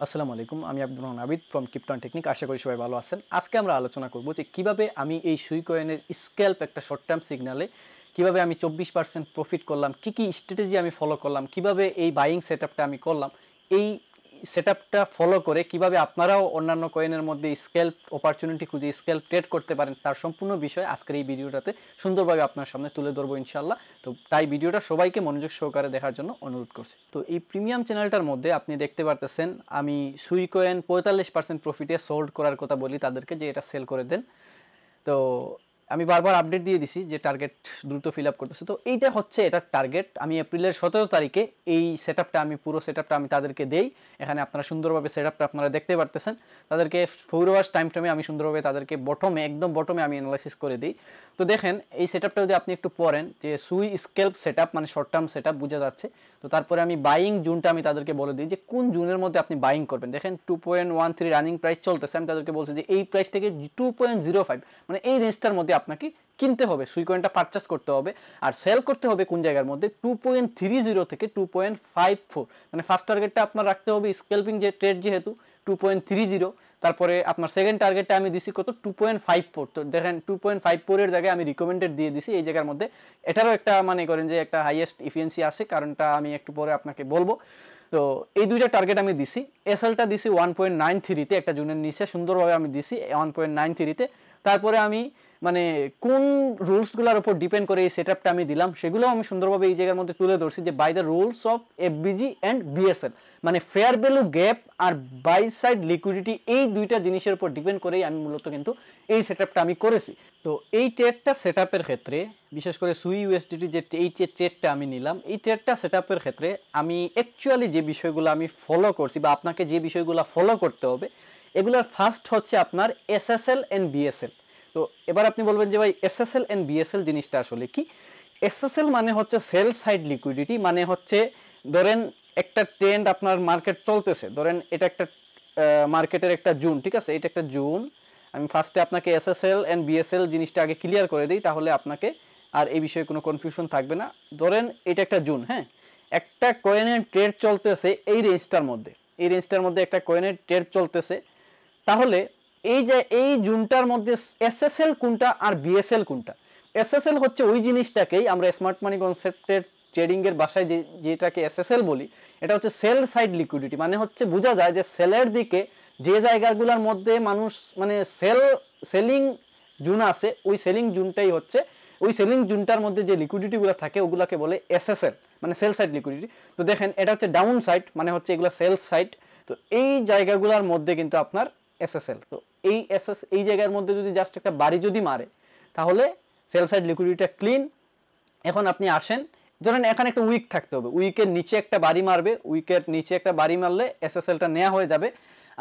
আসসালামু আলাইকুম। আমি আব্দুর রহমান আবিদ ফ্রম কিপটন টেকনিক। আশা করি সবাই ভালো আছেন। আজকে আমরা আলোচনা করব যে কিভাবে আমি এই সুই কয়েনের স্ক্যাল্প একটা শর্ট টার্ম সিগনালে কিভাবে আমি 24% প্রফিট করলাম, কি স্ট্র্যাটেজি আমি ফলো করলাম, কিভাবে এই বাইং সেটআপটা আমি করলাম। এই সেটআপটা ফলো করে কিভাবে আপনারাও অন্যান্য কয়েনের মধ্যে স্ক্যাল্প অপরচুনিটি খুঁজে স্ক্যাল্প ট্রেড করতে পারেন তার সম্পূর্ণ বিষয় আজকের এই ভিডিওটাতে সুন্দরভাবে আপনার সামনে তুলে ধরবো ইনশাআল্লাহ। তো তাই ভিডিওটা সবাইকে মনোযোগ সহকারে দেখার জন্য অনুরোধ করছি। তো এই প্রিমিয়াম চ্যানেলটার মধ্যে আপনি দেখতে পারতেছেন আমি সুই কয়েন 45% প্রফিটে সোল্ড করার কথা বলি তাদেরকে যে এটা সেল করে দেন। তো আমি বারবার আপডেট দিয়ে দিছি যে টার্গেট দ্রুত ফিল আপ করতেছে। তো এইটা হচ্ছে এটার টার্গেট। আমি এপ্রিলের 17 তারিখে এই সেটআপটা আমি পুরো সেটআপটা আমি তাদেরকে দেই। এখানে আপনারা সুন্দরভাবে সেটআপটা আপনারা দেখতে পারতেছেন। তাদেরকে 4 আওয়ার্স টাইম ফ্রেমে আমি সুন্দরভাবে তাদেরকে একদম বটমে আমি অ্যানালাইসিস করে দিই। তো দেখেন এই সেটআপটা যদি আপনি একটু পড়েন যে সুই স্ক্যাল্প সেটআপ মানে শর্ট টার্ম সেটআপ বোঝা যাচ্ছে। তো তারপরে আমি বাইং জোনটা আমি তাদেরকে বলে দিই যে কোন জোনের মধ্যে আপনি বাইং করবেন। দেখেন 2.13 রানিং প্রাইস চলতেছে। আমি তাদেরকে বলছি যে এই প্রাইস থেকে 2.05 মানে এই রেঞ্জটার মধ্যে আপনাকে কিনতে হবে, সুই কয়েনটা পারচেস করতে হবে। আর সেল করতে হবে কোন জায়গার মধ্যে 2.30 থেকে 2.54 মানে ফার্স্ট টার্গেটটা আপনার রাখতে হবে স্ক্যাল্পিং যে ট্রেড যেহেতু 2.30। তারপরে আপনার সেকেন্ড টার্গেটটা আমি দিছি কত 2.54। তো দেখেন 2.54 এর জায়গায় আমি রিকমেন্ডেড দিয়ে দিছি এই জায়গার মধ্যে। এটারও একটা মানে করেন যে একটা হাইয়েস্ট ইফিসিয়েন্সি আছে, কারণটা আমি একটু পরে আপনাকে বলবো। তো এই দুইটা টার্গেট আমি দিছি। এসএলটা দিছি 1.93 তে একটা জুনের নিচে সুন্দরভাবে আমি দিছি 1.93 তে। তারপরে আমি মানে কোন রুলসগুলোর উপর ডিপেন্ড করে এই সেটআপটা আমি দিলাম সেগুলো আমি সুন্দরভাবে এই জায়গার মধ্যে তুলে ধরছি যে by the rules of FVG and BSL মানে ফেয়ার ভ্যালু গ্যাপ আর বাই সাইড লিকুইডিটি এই দুইটা জিনিসের উপর ডিপেন্ড করেই আমি মূলত কিন্তু এই সেটআপটা আমি করেছি। তো এই ট্রেডটা সেটআপের ক্ষেত্রে বিশেষ করে সুই ইউএসডিটি যে এই যে ট্রেডটা আমি নিলাম এই ট্রেডটা সেটআপের ক্ষেত্রে আমি অ্যাকচুয়ালি যে বিষয়গুলো আমি ফলো করছি বা আপনাকে যে বিষয়গুলো ফলো করতে হবে এগুলোর ফার্স্ট হচ্ছে আপনার এসএসএল এন্ড বিএসএল। তো এবার আপনি বলবেন যে ভাই এসএসএল এন্ড বিএসএল জিনিসটা আসলে কি? এসএসএল মানে হচ্ছে সেল সাইড লিকুইডিটি, মানে হচ্ছে ধরেন একটা ট্রেন্ড আপনার মার্কেট চলতেছে, ধরেন এটা একটা মার্কেটের একটা জোন, ঠিক আছে, এটা একটা জোন। আমি ফার্স্টে আপনাকে এসএসএল এন্ড বিএসএল জিনিসটা আগে ক্লিয়ার করে দিই, তাহলে আপনাকে আর এই বিষয়ে কোনো কনফিউশন থাকবে না। ধরেন এটা একটা জোন, হ্যাঁ, একটা কয়েনের ট্রেড চলতেছে এই রেঞ্জটার মধ্যে, এই রেঞ্জটার মধ্যে একটা কয়েনের ট্রেড চলতেছে। তাহলে এই যে এই জোনটার মধ্যে এসএসএল কোনটা আর বিএসএল কোনটা? এসএসএল হচ্ছে ওই জিনিসটাকেই আমরা স্মার্ট মানি কনসেপ্টের ট্রেডিং এর ভাষায় যেটাকে এসএসএল বলি, এটা হচ্ছে সেল সাইড লিকুইডিটি। মানে হচ্ছে বোঝা যায় যে সেলের দিকে যে জায়গাগুলোর মধ্যে মানুষ মানে সেলিং জোন আছে ওই সেলিং জোনটাই হচ্ছে ওই সেলিং জোনটার মধ্যে যে লিকুইডিটিগুলো থাকে ওগুলোকে বলে এসএসএল মানে সেল সাইড লিকুইডিটি। তো দেখেন এটা হচ্ছে ডাউন সাইড মানে হচ্ছে এগুলো সেল সাইড। তো এই জায়গাগুলোর মধ্যে কিন্তু আপনার এসএসএল। তো এই জায়গার মধ্যে যদি জাস্ট একটা বাড়ি যদি মারে তাহলে সেল সাইড লিকুইডিটিটা ক্লিন। এখন আপনি আসেন, ধরেন এখানে একটা উইক থাকতে হবে, উইকের নিচে একটা বাড়ি মারবে, উইকের নিচে একটা বাড়ি মারলে এসএসএলটা নেওয়া হয়ে যাবে।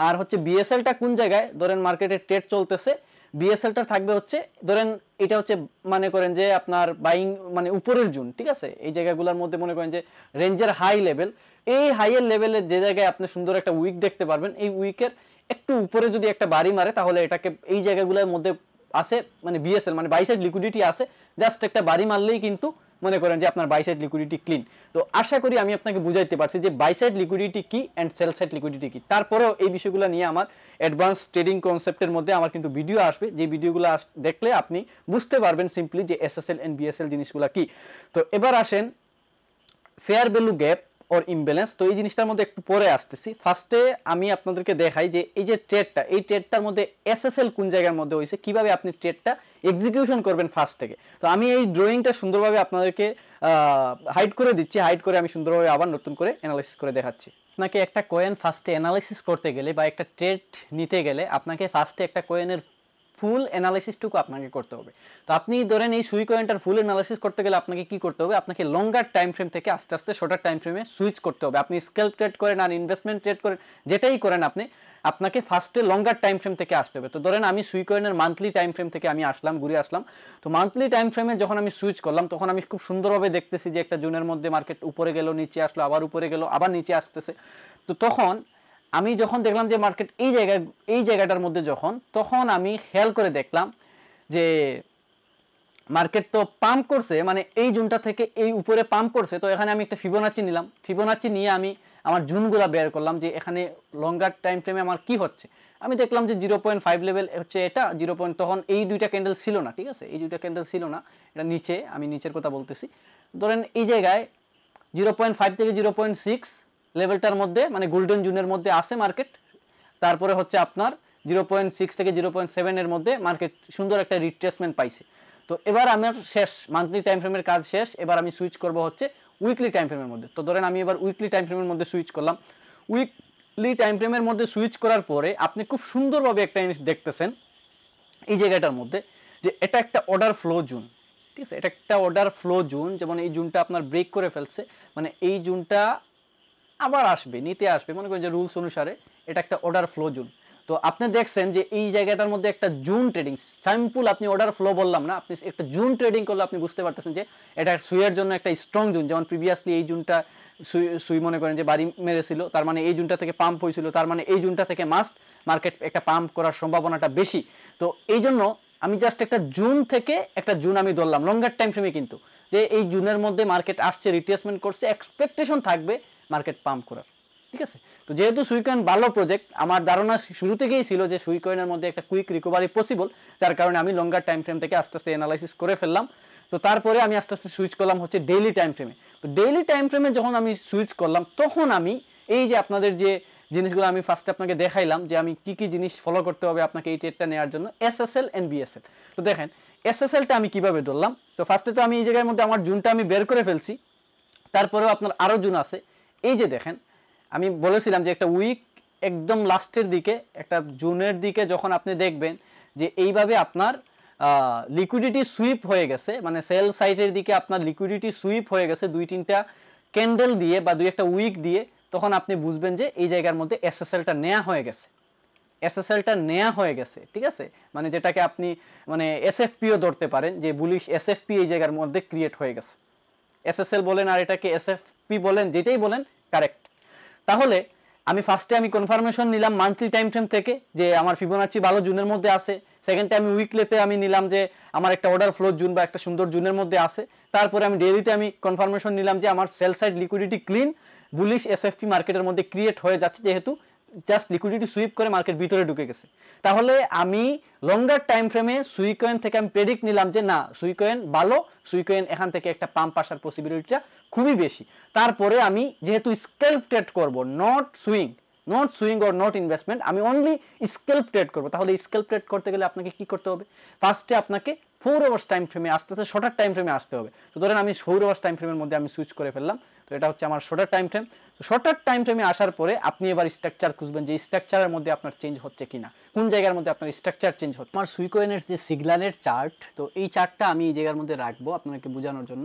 আর হচ্ছে বিএসএলটা কোন জায়গায়, ধরেন মার্কেটে ট্রেড চলতেছে, বিএসএলটা থাকবে হচ্ছে ধরেন এটা হচ্ছে মনে করেন যে আপনার বাইং মানে উপরের জোন, ঠিক আছে, এই জায়গাগুলোর মধ্যে মনে করেন যে রেঞ্জের হাই লেভেল, এই হাইয়ের লেভেলের যে জায়গায় আপনি সুন্দর একটা উইক দেখতে পারবেন, এই উইকের একটু উপরে যদি একটা বাড়ি মারে তাহলে এটাকে এই জায়গাগুলোর মধ্যে আছে মানে বিএসএল মানে বাই সাইড লিকুইডিটি আছে। জাস্ট একটা বাড়ি মারলেই কিন্তু মনে করেন যে আপনার বাই সাইড লিকুইডিটি ক্লিন। তো আশা করি আমি আপনাকে বুঝাইতে পারছি যে বাই সাইড লিকুইডিটি কি এন্ড সেল সাইড লিকুইডিটি কি। তারপরেও এই বিষয়গুলো নিয়ে আমার অ্যাডভান্স ট্রেডিং কনসেপ্টের মধ্যে আমার কিন্তু ভিডিও আসবে, যে ভিডিওগুলো দেখলে আপনি বুঝতে পারবেন সিম্পলি যে এসএসএল এন্ড বিএসএল জিনিসগুলো কি। তো এবার আসেন fair value gap or imbalance. তো এই জিনিসটার মধ্যে একটু পরে আসতেছি। ফার্স্টে আমি আপনাদেরকে দেখাই যে এই যে ট্রেডটা, এই ট্রেডটার মধ্যে এসএসএল কোন জায়গার মধ্যে হয়েছে, কিভাবে আপনি ট্রেডটা এক্সিকিউশন করবেন ফার্স্ট থেকে। তো আমি এই ড্রয়িংটা সুন্দরভাবে আপনাদেরকে হাইড করে দিচ্ছি, হাইড করে আমি সুন্দরভাবে আবার নতুন করে অ্যানালাইসিস করে দেখাচ্ছি। আপনাকে একটা কয়েন ফার্স্টে অ্যানালাইসিস করতে গেলে বা একটা ট্রেড নিতে গেলে আপনাকে ফার্স্টে একটা কয়েনের ফুল অ্যানালাইসিসটুকু আপনাকে করতে হবে। তো আপনি ধরেন এই সুই কয়েনটার ফুল অ্যানালাইসিস করতে গেলে আপনাকে কি করতে হবে, আপনাকে লঙ্গার টাইম ফ্রেম থেকে আস্তে আস্তে শর্টার টাইম ফ্রেমে সুইচ করতে হবে। আপনি স্কেলপ ট্রেড করেন আর ইনভেস্টমেন্ট ট্রেড করেন, যেটাই করেন আপনি, আপনাকে ফার্স্টে লঙ্গার টাইম ফ্রেম থেকে আসতে হবে। তো ধরেন আমি সুই কয়েনের মান্থলি টাইম ফ্রেম থেকে আমি আসলাম, ঘুরে আসলাম। তো মান্থলি টাইম ফ্রেমে যখন আমি সুইচ করলাম তখন আমি খুব সুন্দরভাবে দেখতেছি যে একটা জোনের মধ্যে মার্কেট উপরে গেল, নিচে আসলো, আবার উপরে গেল, আবার নিচে আসতেছে। তো তখন আমি যখন দেখলাম যে মার্কেট এই জায়গাটার মধ্যে তখন আমি খেয়াল করে দেখলাম যে মার্কেট তো পাম্প করছে, মানে এই জোনটা থেকে এই উপরে পাম্প করছে। তো এখানে আমি একটা ফিবোনাচি নিলাম, ফিবোনাচি নিয়ে আমি আমার জুনগুলো বের করলাম যে এখানে লঙ্গার টাইম ফ্রেমে আমার কি হচ্ছে। আমি দেখলাম যে 0.5 লেভেল হচ্ছে এটা 0. তখন এই দুইটা ক্যান্ডেল ছিল না, ঠিক আছে, এই দুইটা ক্যান্ডেল ছিল না, এটা নিচে, আমি নিচের কথা বলতেছি। ধরেন এই জায়গায় 0.5 থেকে 0.6 লেভেলটার মধ্যে মানে গোল্ডেন জোনের মধ্যে আছে মার্কেট। তারপরে হচ্ছে আপনার 0.6 থেকে 0.7 এর মধ্যে মার্কেট সুন্দর একটা রিট্রেসমেন্ট পাইছে। তো এবার আমার শেষ, মান্থলি টাইম ফ্রেমের কাজ শেষ, এবার আমি সুইচ করব হচ্ছে উইকলি টাইম ফ্রেমের মধ্যে। তো ধরেন আমি এবার উইকলি টাইম ফ্রেমের মধ্যে সুইচ করলাম। উইকলি টাইম ফ্রেমের মধ্যে সুইচ করার পরে আপনি খুব সুন্দরভাবে একটা জিনিস দেখতেছেন এই জায়গাটার মধ্যে, যে এটা একটা অর্ডার ফ্লো জোন, ঠিক আছে, এটা একটা অর্ডার ফ্লো জোন। যেমন এই জোনটা আপনার ব্রেক করে ফেলছে, মানে এই জোনটা আবার আসবে, নিতে আসবে, মনে করেন যে রুলস অনুসারে এটা একটা অর্ডার ফ্লো জোন। তো আপনি দেখছেন যে এই জায়গাটার মধ্যে একটা জুন ট্রেডিং সিম্পল, আপনি অর্ডার ফ্লো বললাম না, আপনি একটা জুন ট্রেডিং করলে আপনি বুঝতে পারতেছেন যে এটা সুইয়ের জন্য একটা স্ট্রং জুন। যেমন প্রিভিয়াসলি এই জুনটা সুই মনে করেন যে বাড়ি মেরেছিল, তার মানে এই জুনটা থেকে পাম্প হয়েছিল, তার মানে এই জুনটা থেকে মাস্ট মার্কেট একটা পাম্প করার সম্ভাবনাটা বেশি। তো এই জন্য আমি জাস্ট একটা জুন থেকে একটা জুন আমি ধরলাম লঙ্গার টাইম ফ্রেমে, কিন্তু যে এই জুনের মধ্যে মার্কেট আসছে, রিট্রেসমেন্ট করছে, এক্সপেকটেশন থাকবে মার্কেট পাম্প করার, ঠিক আছে। তো যেহেতু সুইকয়েন ভালো প্রজেক্ট, আমার ধারণা শুরু থেকেই ছিল যে সুইকয়েনের মধ্যে একটা কুইক রিকভারি পসিবল, যার কারণে আমি লঙ্গার টাইম ফ্রেম থেকে আস্তে আস্তে অ্যানালাইসিস করে ফেললাম। তো তারপরে আমি আস্তে আস্তে সুইচ করলাম হচ্ছে ডেইলি টাইম ফ্রেমে। তো ডেইলি টাইম ফ্রেমে যখন আমি সুইচ করলাম, তখন আমি এই যে আপনাদের যে জিনিসগুলো আমি ফার্স্টে আপনাকে দেখাইলাম যে আমি কি কি জিনিস ফলো করতে হবে আপনাকে এই ট্রেডটা নেওয়ার জন্য, এসএসএল এন্ড বিএসএল। তো দেখেন এসএসএলটা আমি কিভাবে ধরলাম। তো ফার্স্টে তো আমি এই জায়গার মধ্যে আমার জুনটা আমি বের করে ফেলছি, তারপরেও আপনার আরও জুন আছে। এই যে দেখেন আমি বলেছিলাম যে একটা উইক একদম লাস্টের দিকে, একটা জুনের দিকে যখন আপনি দেখবেন যে এইভাবে আপনার লিকুইডিটি সুইপ হয়ে গেছে, মানে সেল সাইডের দিকে আপনার লিকুইডিটি সুইপ হয়ে গেছে 2-3টা ক্যান্ডেল দিয়ে বা 2-একটা উইক দিয়ে, তখন আপনি বুঝবেন যে এই জায়গার মধ্যে এসএসএলটা নেওয়া হয়ে গেছে, এসএসএলটা নেওয়া হয়ে গেছে, ঠিক আছে। মানে যেটাকে আপনি মানে এসএফপিও ধরতে পারেন যে বুলিশ এসএফপি এই জায়গার মধ্যে ক্রিয়েট হয়ে গেছে। এসএসএল বলেন আর এটাকে এসএফপি বলেন, যেটাই বলেন কারেক্ট। তাহলে আমি ফার্স্টে আমি কনফার্মেশন নিলাম মান্থলি টাইম ফ্রেম থেকে যে আমার ফিবোনাচি ভালো জুনের মধ্যে আছে। সেকেন্ডে আমি উইকলিতে আমি নিলাম যে আমার একটা অর্ডার ফ্লো জুন বা একটা সুন্দর জুনের মধ্যে আছে। তারপরে আমি ডেইলিতে আমি কনফার্মেশন নিলাম যে আমার sell side liquidity clean, bullish SFP মার্কেটের মধ্যে ক্রিয়েট হয়ে যাচ্ছে, যেহেতু জাস্ট লিকুইডিটি সুইপ করে মার্কেট ভিতরে ঢুকে গেছে। তাহলে আমি লঙ্গার টাইম ফ্রেমে সুইকয়েন থেকে আমি প্রেডিক্ট নিলাম যে না, সুইকয়েন ভালো, সুইকয়েন এখান থেকে একটা পাম্প আসার পসিবিলিটিটা খুবই বেশি। তারপরে আমি যেহেতু স্কেলপ ট্রেড করব, not swing or not investment, আমি অনলি স্কেলপ ট্রেড করব। তাহলে স্কেলপ ট্রেড করতে গেলে আপনাকে কি করতে হবে, ফার্স্টে আপনাকে 4 আওয়ার্স টাইম ফ্রেমে আসতে হবে, শর্টার টাইম ফ্রেমে আসতে হবে। তো ধরেন আমি 4 আওয়ার্স টাইম ফ্রেমের মধ্যে আমি সুইচ করে ফেললাম। তো এটা হচ্ছে আমার shorter time frame. Shorter time ফ্রেমে আসার পরে আপনি এবার স্ট্রাকচার খুঁজবেন যে স্ট্রাকচারের মধ্যে আপনার চেঞ্জ হচ্ছে কিনা, কোন জায়গার মধ্যে আপনার স্ট্রাকচার চেঞ্জ হচ্ছে। আমার সুইকয়েনের যে সিগন্যালের চার্ট, তো এই চার্টটা আমি এই জায়গার মধ্যে রাখবো আপনাকে বোঝানোর জন্য।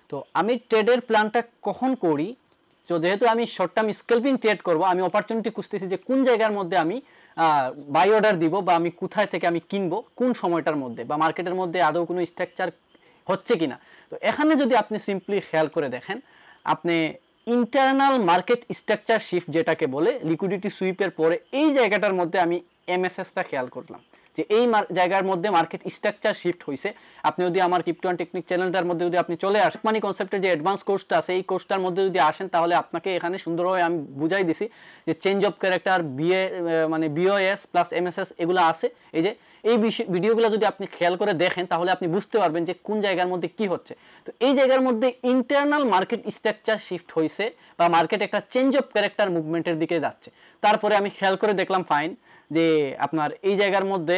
তো আমি ট্রেডের প্ল্যানটা কখন করি, তো যেহেতু আমি শর্ট টার্ম স্কেলপিং ট্রেড করব, আমি অপরচুনিটি খুঁজতেছি যে কোন জায়গার মধ্যে আমি বাই অর্ডার দিব বা আমি কোথায় থেকে আমি কিনবো, কোন সময়টার মধ্যে, বা মার্কেটের মধ্যে আদৌ কোনো স্ট্রাকচার হচ্ছে কিনা। তো এখানে যদি আপনি সিম্পলি খেয়াল করে দেখেন, আপনি ইন্টারনাল মার্কেট স্ট্রাকচার শিফট যেটাকে বলে লিকুইডিটি সুইপের পরে এই জায়গাটার মধ্যে আমি এমএসএসটা খেয়াল করলাম যে এই জায়গার মধ্যে মার্কেট স্ট্রাকচার শিফট হয়েছে। আপনি যদি আমার ক্রিপ্টো অ্যান্ড টেকনিক চ্যানেলটার মধ্যে যদি আপনি চলে আসেন, মানি কনসেপ্টের যে অ্যাডভান্স কোর্সটা আছে এই কোর্সটার মধ্যে যদি আসেন, তাহলে আপনাকে এখানে সুন্দরভাবে আমি বুঝাই দিছি যে চেঞ্জ অফ ক্যারেক্টার, মানে বিওএস প্লাস এমএসএস এগুলো আছে। এই যে এই ভিডিওগুলো যদি আপনি খেয়াল করে দেখেন, তাহলে আপনি বুঝতে পারবেন যে কোন জায়গার মধ্যে কি হচ্ছে। তো এই জায়গার মধ্যে ইন্টারনাল মার্কেট স্ট্রাকচার শিফট হয়েছে বা মার্কেট একটা চেঞ্জ অফ ক্যারেক্টার মুভমেন্টের দিকে যাচ্ছে। তারপরে আমি খেয়াল করে দেখলাম ফাইন যে আপনার এই জায়গার মধ্যে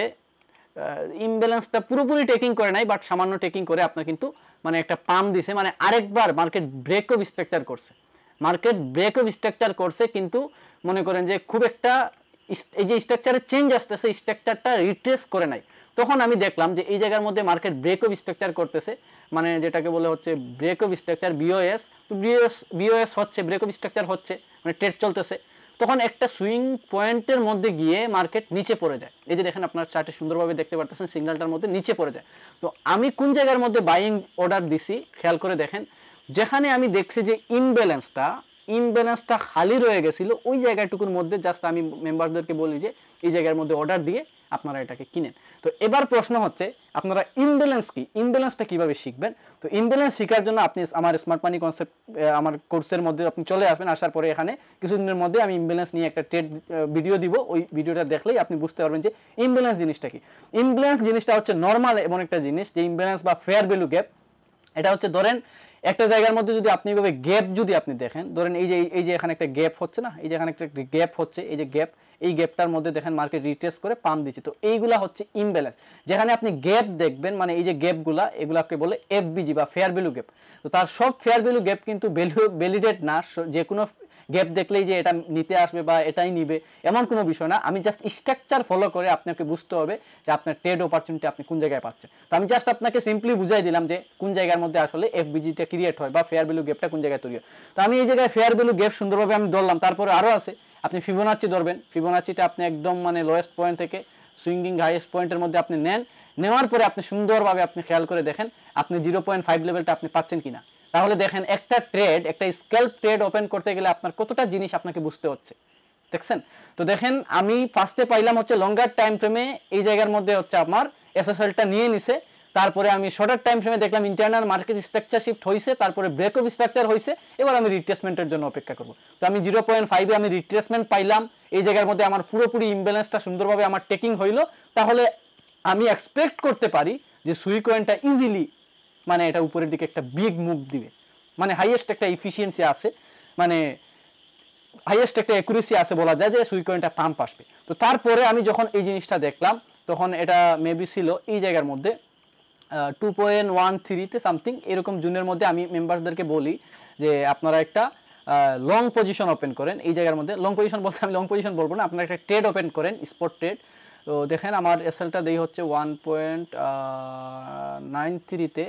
ইমব্যালেন্সটা পুরোপুরি টেকিং করে নাই, বাট সামান্য টেকিং করে আপনার কিন্তু মানে একটা পাম্প দিছে, মানে আরেকবার মার্কেট ব্রেক অফ স্ট্রাকচার করছে, কিন্তু মনে করেন যে খুব একটা এই যে স্ট্রাকচারের চেঞ্জ আসতেছে, স্ট্রাকচারটা রিট্রেস করে নাই। তখন আমি দেখলাম যে এই জায়গার মধ্যে মার্কেট ব্রেক অফ স্ট্রাকচার করতেছে, মানে যেটাকে বলে হচ্ছে ব্রেক অফ স্ট্রাকচার বিওএস। তো বিওএস হচ্ছে, ব্রেক অফ স্ট্রাকচার হচ্ছে, মানে ট্রেড চলতেছে। তখন একটা সুইং পয়েন্টের মধ্যে গিয়ে মার্কেট নিচে পড়ে যায়। এই যে দেখেন আপনার চার্টে সুন্দরভাবে দেখতে পারতেছেন সিগন্যালটার মধ্যে নিচে পড়ে যায়। তো আমি কোন জায়গার মধ্যে বাইং অর্ডার দিছি খেয়াল করে দেখেন, যেখানে আমি দেখছি যে ইমব্যালেন্সটা ইমব্যালেন্সটা খালি রয়ে গেছিল ওই জায়গাটুকুর মধ্যে জাস্ট আমি মেম্বারদেরকে বলি যে এই জায়গার মধ্যে অর্ডার দিয়ে আপনারা এটাকে কিনেন। তো এবার প্রশ্ন হচ্ছে আপনারা ইমব্যালেন্স কি, ইমব্যালেন্সটা কিভাবে শিখবেন? তো ইমব্যালেন্স শেখার জন্য আপনি আমার স্মার্ট মানি কনসেপ্ট আমার কোর্সের মধ্যে আপনি চলে আসবেন। আসার পরে এখানে কিছুদিনের মধ্যে আমি ইমব্যালেন্স নিয়ে একটা ট্রেড ভিডিও দিব, ওই ভিডিওটা দেখলেই আপনি বুঝতে পারবেন যে ইমব্যালেন্স জিনিসটা কি। ইমব্যালেন্স জিনিসটা হচ্ছে নর্মাল এমন একটা জিনিস যে ইমব্যালেন্স বা ফেয়ার ভ্যালু গ্যাপ, এটা হচ্ছে ধরেন একটা জায়গার মধ্যে যদি আপনি এইভাবে গ্যাপ যদি আপনি দেখেন, ধরেন এই যে এখানে একটা গ্যাপ হচ্ছে না, এই যে এখানে একটা গ্যাপ হচ্ছে, এই যে গ্যাপ, এই গ্যাপটার মধ্যে দেখেন মার্কেট রিটেস্ট করে পাম্প দিচ্ছে, তো এইগুলা হচ্ছে ইমব্যালেন্স। যেখানে আপনি গ্যাপ দেখবেন মানে এই যে গ্যাপগুলা এগুলাকে বলে এফবিজি বা ফেয়ার ভ্যালু গ্যাপ। তো তার সব ফেয়ার ভ্যালু গ্যাপ কিন্তু ভ্যালিডেট না, যে কোনো গ্যাপ দেখলেই যে এটা নিতে আসবে বা এটাই নিবে এমন কোনো বিষয় না। আমি জাস্ট স্ট্রাকচার ফলো করে আপনাকে বুঝতে হবে যে আপনার ট্রেড অপরচুনিটি আপনি কোন জায়গায় পাচ্ছেন। তো আমি জাস্ট আপনাকে সিম্পলি বুঝাই দিলাম যে কোন জায়গার মধ্যে আসলে এফবিজিটা ক্রিয়েট হয় বা ফেয়ার ভ্যালু গ্যাপটা কোন জায়গায় তৈরি হয়। তো আমি এই জায়গায় ফেয়ার ভ্যালু গ্যাপ সুন্দরভাবে আমি ধরলাম। তারপরে আরও আছে, আপনি ফিবোনাচি ধরবেন। ফিবোনাচিটা আপনি একদম মানে লোয়েস্ট পয়েন্ট থেকে সুইঙ্গিং হাইয়েস্ট পয়েন্টের মধ্যে আপনি নেন। নেওয়ার পরে আপনি সুন্দরভাবে আপনি খেয়াল করে দেখেন আপনি 0.5 লেভেলটা আপনি পাচ্ছেন কিনা। তাহলে দেখেন একটা ট্রেড, একটা স্ক্যাল্প ট্রেড ওপেন করতে গেলে আপনার কতটা জিনিস আপনাকে বুঝতে হচ্ছে, দেখছেন? তো দেখেন আমি ফার্স্টে পাইলাম হচ্ছে লঙ্গার টাইম ফ্রেমে এই জায়গার মধ্যে হচ্ছে আমার এসএসএলটা নিয়ে নিছে। তারপরে আমি শর্টার টাইম ফ্রেমে দেখলাম ইন্টারনাল মার্কেট স্ট্রাকচার শিফট হয়েছে, তারপরে ব্রেক অফ স্ট্রাকচার হয়েছে। এবার আমি রিট্রেসমেন্টের জন্য অপেক্ষা করব। তো আমি 0.5-এ আমি রিট্রেসমেন্ট পাইলাম, এই জায়গার মধ্যে আমার পুরোপুরি ইমব্যালেন্সটা সুন্দরভাবে আমার টেকিং হইলো। তাহলে আমি এক্সপেক্ট করতে পারি যে সুই কয়েনটা ইজিলি মানে এটা উপরের দিকে একটা বিগ মুভ দিবে, মানে হাইয়েস্ট একটা এফিসিয়েন্সি আছে, মানে হাইয়েস্ট একটা অ্যাকুরেসি আছে, বলা যায় যে সুই কয়েনটা পাম্প আসবে। তো তারপরে আমি যখন এই জিনিসটা দেখলাম তখন এটা মেবি ছিল এই জায়গার মধ্যে 2.13-তে সামথিং এরকম জুনের মধ্যে। আমি মেম্বারদেরকে বলি যে আপনারা একটা লং পজিশন ওপেন করেন এই জায়গার মধ্যে। লং পজিশন বলতে আমি লং পজিশন বলবো না, আপনারা একটা ট্রেড ওপেন করেন, স্পট ট্রেড। তো দেখেন আমার এসএলটা দেই হচ্ছে 1.93-তে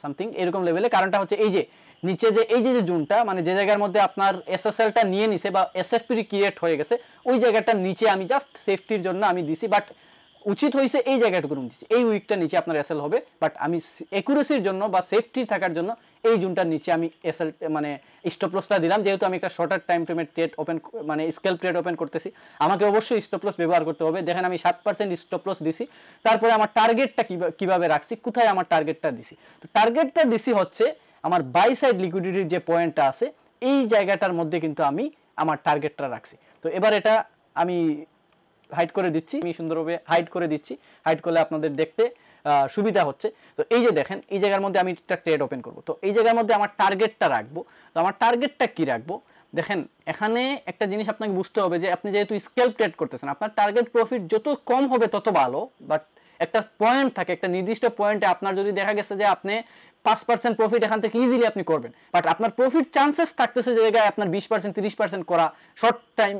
সামথিং এরকম লেভেলে। কারণটা হচ্ছে এই যে নিচে যে এই যে জোনটা মানে যে জায়গার মধ্যে আপনার এসএসএলটা নিয়ে নিছে বা এসএফপি ক্রিয়েট হয়ে গেছে, ওই জায়গাটার নিচে আমি জাস্ট সেফটির জন্য আমি দিছি। বাট উচিত হয়েছে এই জায়গাটুকু দিচ্ছি, এই উইকটার নিচে আপনার এসএল হবে। বাট আমি একুরেসির জন্য বা সেফটি থাকার জন্য এই জোনটার নিচে আমি এসএল মানে স্টপ লসটা দিলাম। যেহেতু আমি একটা শর্টার টাইম ফ্রেমের ট্রেড ওপেন মানে স্কেল ট্রেড ওপেন করতেছি, আমাকে অবশ্যই স্টপ লস ব্যবহার করতে হবে। দেখেন আমি 7% স্টপ লস দিছি। তারপরে আমার টার্গেটটা কিভাবে রাখছি, কোথায় আমার টার্গেটটা দিছি? তো টার্গেটটা দিছি হচ্ছে আমার বাই সাইড লিকুইডিটির যে পয়েন্টটা আছে এই জায়গাটার মধ্যে কিন্তু আমি আমার টার্গেটটা রাখছি। তো এবার এটা আমি হাইড করে দিচ্ছি, আমি সুন্দরভাবে হাইড করে দিচ্ছি। হাইড করলে আপনাদের দেখতে সুবিধা হচ্ছে। তো এই যে দেখেন এই জায়গার মধ্যে আমি একটা ট্রেড ওপেন করব। তো এই জায়গার মধ্যে আমার টার্গেটটা রাখবো। তো আমার টার্গেটটা কি রাখবো দেখেন, এখানে একটা জিনিস আপনাকে বুঝতে হবে যে আপনি যেহেতু স্কেল ট্রেড করতেছেন আপনার টার্গেট প্রফিট যত কম হবে তত ভালো। বাট একটা পয়েন্ট থাকে, একটা নির্দিষ্ট পয়েন্টে আপনার যদি দেখা গেছে যে আপনি 5% প্রফিট এখান থেকে ইজিলি আপনি করবেন, বাট আপনার প্রফিট চান্সেস থাকতেছে যে জায়গায় আপনার 20% 30% করা শর্ট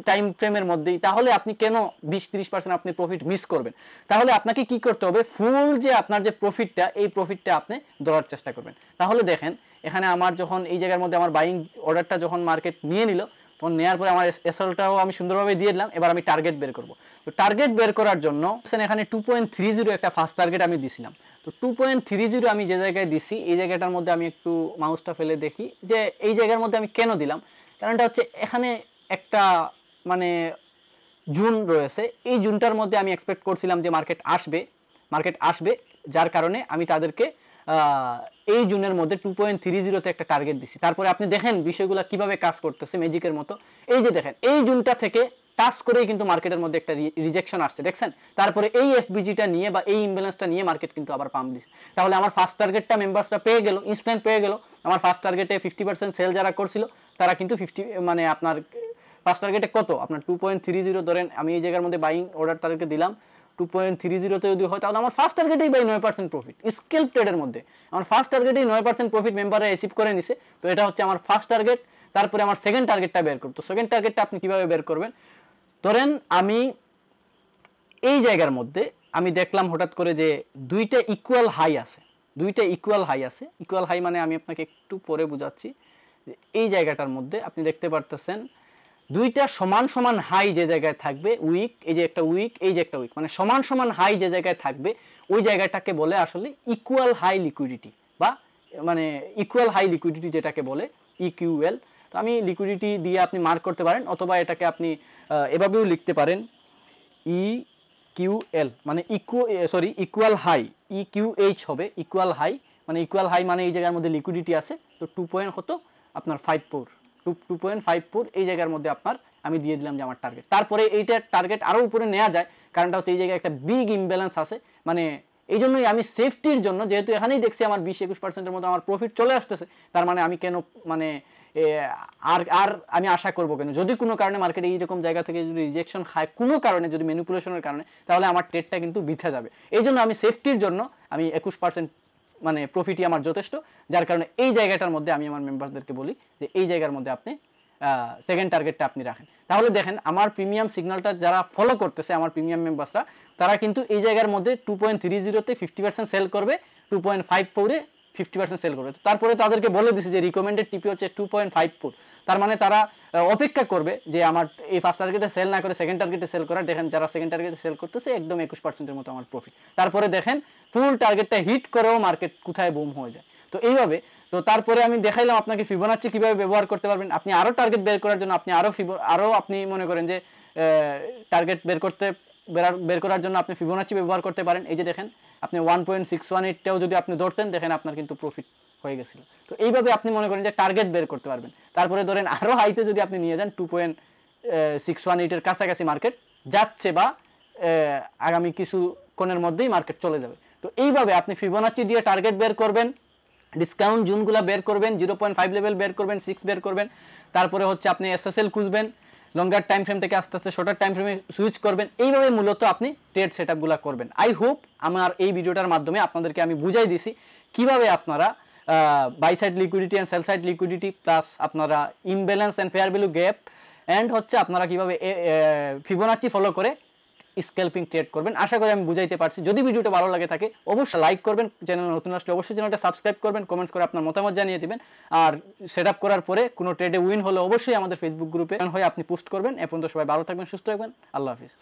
টাইম ফ্রেমের মধ্যেই, তাহলে আপনি কেন 20-30% আপনি প্রফিট মিস করবেন? তাহলে আপনাকে কি করতে হবে, ফুল যে আপনার যে প্রফিটটা এই প্রফিটটা আপনি ধরার চেষ্টা করবেন। তাহলে দেখেন এখানে আমার যখন এই জায়গার মধ্যে আমার বাইং অর্ডারটা যখন মার্কেট নিয়ে নিল, তখন নেওয়ার পরে আমার এসএলটাও আমি সুন্দরভাবে দিয়ে দিলাম। এবার আমি টার্গেট বের করব। তো টার্গেট বের করার জন্য এখানে 2.30 একটা ফার্স্ট টার্গেট আমি দিছিলাম। তো 2.30 আমি যে জায়গায় দিছি এই জায়গাটার মধ্যে আমি একটু মাউসটা ফেলে দেখি যে এই জায়গার মধ্যে আমি কেন দিলাম। কারণটা হচ্ছে এখানে একটা মানে জুন রয়েছে, এই জুনটার মধ্যে আমি এক্সপেক্ট করছিলাম যে মার্কেট আসবে, যার কারণে আমি তাদেরকে এই জুনের মধ্যে 2.30-তে একটা টার্গেট দিছি। তারপরে আপনি দেখেন বিষয়গুলো কিভাবে কাজ করতেছে ম্যাজিকের মতো। এই যে দেখেন এই জুনটা থেকে টাচ করেই কিন্তু মার্কেটের মধ্যে একটা রিজেকশন আসছে, দেখছেন? তারপরে এই এফবিজিটা নিয়ে বা এই ইমব্যালেন্সটা নিয়ে মার্কেট কিন্তু আবার পাম্প দিচ্ছে। তাহলে আমার ফার্স্ট টার্গেটটা মেম্বার্সরা পেয়ে গেল, ইনস্ট্যান্ট পেয়ে গেল। আমার ফার্স্ট টার্গেটে 50% সেল যারা করছিল তারা কিন্তু 50 মানে আপনার ফার্স্ট টার্গেটে কত আপনার 2.30 ধরেন, আমি এই জায়গার মধ্যে বাইং অর্ডার তাদেরকে দিলাম 2.30-তে যদি হয় তাহলে আমার ফার্স্ট টার্গেটেই বাই 9% প্রফিট স্কেল ট্রেডের মধ্যে। আমার ফার্স্ট টার্গেটেই 9% প্রফিট মেম্বাররা অ্যাচিভ করে নিছে। তো এটা হচ্ছে আমার ফার্স্ট টার্গেট। তারপরে আমার সেকেন্ড টার্গেটটা বের করতে, সেকেন্ড টার্গেটটা আপনি কিভাবে বের করবেন, ধরেন আমি এই জায়গার মধ্যে আমি দেখলাম হঠাৎ করে যে দুইটা ইকুয়াল হাই আছে, ইকুয়াল হাই মানে আমি আপনাকে একটু পরে বুঝাচ্ছি। এই জায়গাটার মধ্যে আপনি দেখতে পারতেছেন দুইটা সমান সমান হাই যে জায়গায় থাকবে, উইক, এই যে একটা উইক, এই যে একটা উইক, মানে সমান সমান হাই যে জায়গায় থাকবে ওই জায়গাটাকে বলে আসলে ইকুয়াল হাই লিকুইডিটি বা মানে ইকুয়াল হাই লিকুইডিটি যেটাকে বলে ইকিউএল। তো আমি লিকুইডিটি দিয়ে আপনি মার্ক করতে পারেন, অথবা এটাকে আপনি এভাবেও লিখতে পারেন ইকিউএল মানে ইকুয়াল হাই, ইকিউএইচ হবে ইকুয়াল হাই, মানে ইকুয়াল হাই মানে এই জায়গার মধ্যে লিকুইডিটি আছে, তো 2.54 এই জায়গার মধ্যে আপনার আমি দিয়ে দিলাম যে আমার টার্গেট। তারপরে এইটার টার্গেট আরও উপরে নেওয়া যায়, কারণটা হচ্ছে এই জায়গায় একটা বিগ ইমব্যালেন্স আছে, মানে এই জন্যই আমি সেফটির জন্য, যেহেতু এখানেই দেখছি আমার 20-21% মতো আমার প্রফিট চলে আসতেছে, তার মানে আমি কেন মানে আর আমি আশা করবো কেন, যদি কোনো কারণে মার্কেটে এইরকম জায়গা থেকে যদি রিজেকশন খায় কোনো কারণে, যদি ম্যানিপুলেশনের কারণে, তাহলে আমার ট্রেডটা কিন্তু বৃথা যাবে। এই জন্য আমি সেফটির জন্য আমি 21% মানে প্রফিটই আমার যথেষ্ট, যার কারণে এই জায়গাটার মধ্যে আমি আমার মেম্বারদেরকে বলি যে এই জায়গার মধ্যে আপনি সেকেন্ড টার্গেটটা আপনি রাখেন। তাহলে দেখেন আমার প্রিমিয়াম সিগন্যালটা যারা ফলো করতেছে, আমার প্রিমিয়াম মেম্বারসরা, তারা কিন্তু এই জায়গার মধ্যে 2.30-তে 50% সেল করবে, 2.54-এ 50% সেল করবে। তারপরে তাদেরকে বলে দিছি যে রিকমেন্ডেড টিপি হচ্ছে 2.54, তার মানে তারা অপেক্ষা করবে যে আমার এই ফার্স্ট টার্গেটে সেল না করে সেকেন্ড টার্গেটে সেল করার। দেখেন যারা সেকেন্ড টার্গেটে সেল করতেছে একদম 21%-এর মতো আমার প্রফিট। তারপরে দেখেন ফুল টার্গেটটা হিট করেও মার্কেট কোথায় বুম হয়ে যায়। তো এইভাবে, তো তারপরে আমি দেখাইলাম আপনাকে ফিবোনাচ্চি কিভাবে ব্যবহার করতে পারবেন। আপনি আরও টার্গেট বের করার জন্য আপনি আরও আপনি মনে করেন যে টার্গেট বের করার জন্য আপনি ফিবোনাচ্চি ব্যবহার করতে পারেন। এই যে দেখেন আপনি 1.618টাও যদি আপনি ধরতেন, দেখেন আপনার কিন্তু প্রফিট হয়ে গেছিল। তো এইভাবে আপনি মনে করেন যে টার্গেট বের করতে পারবেন। তারপরে ধরেন আরও হাইতে যদি আপনি নিয়ে যান, 2.618-এর কাছাকাছি মার্কেট যাচ্ছে, বা আগামী কিছুক্ষণের মধ্যেই মার্কেট চলে যাবে। তো এইভাবে আপনি ফিবোনাচ্চি দিয়ে টার্গেট বের করবেন, ডিসকাউন্ট জোনগুলো বের করবেন, 0.5 লেভেল বের করবেন, 6 বের করবেন, তারপরে হচ্ছে আপনি এসএসএল খুঁজবেন, লঙ্গার টাইম ফ্রেম থেকে আস্তে আস্তে শর্টার টাইম ফ্রেমে সুইচ করবেন। এইভাবে মূলত আপনি ট্রেড সেটআপগুলো করবেন। আই হোপ আমার এই ভিডিওটার মাধ্যমে আপনাদেরকে আমি বুঝাই দিছি কিভাবে আপনারা buy side liquidity and sell side liquidity plus আপনারা imbalance and fair value gap and হচ্ছে আপনারা কিভাবে ফিবোনাচ্চি ফলো করে স্ক্যাল্পিং ট্রেড করবেন। আশা করি আমি বুঝাইতে পারছি। যদি ভিডিওটা ভালো লাগে থাকে অবশ্যই লাইক করবেন, চ্যানেল নতুন আসলে অবশ্যই চ্যানেলটা সাবস্ক্রাইব করবেন, কমেন্টস করে আপনার মতামত জানিয়ে দিবেন। আর সেট আপ করার পরে কোনো ট্রেডে উইন হলে অবশ্যই আমাদের ফেসবুক গ্রুপে হয়ে আপনি পোস্ট করবেন। এ পর্যন্ত সবাই ভালো থাকবেন, সুস্থ থাকবেন। আল্লাহ হাফিজ।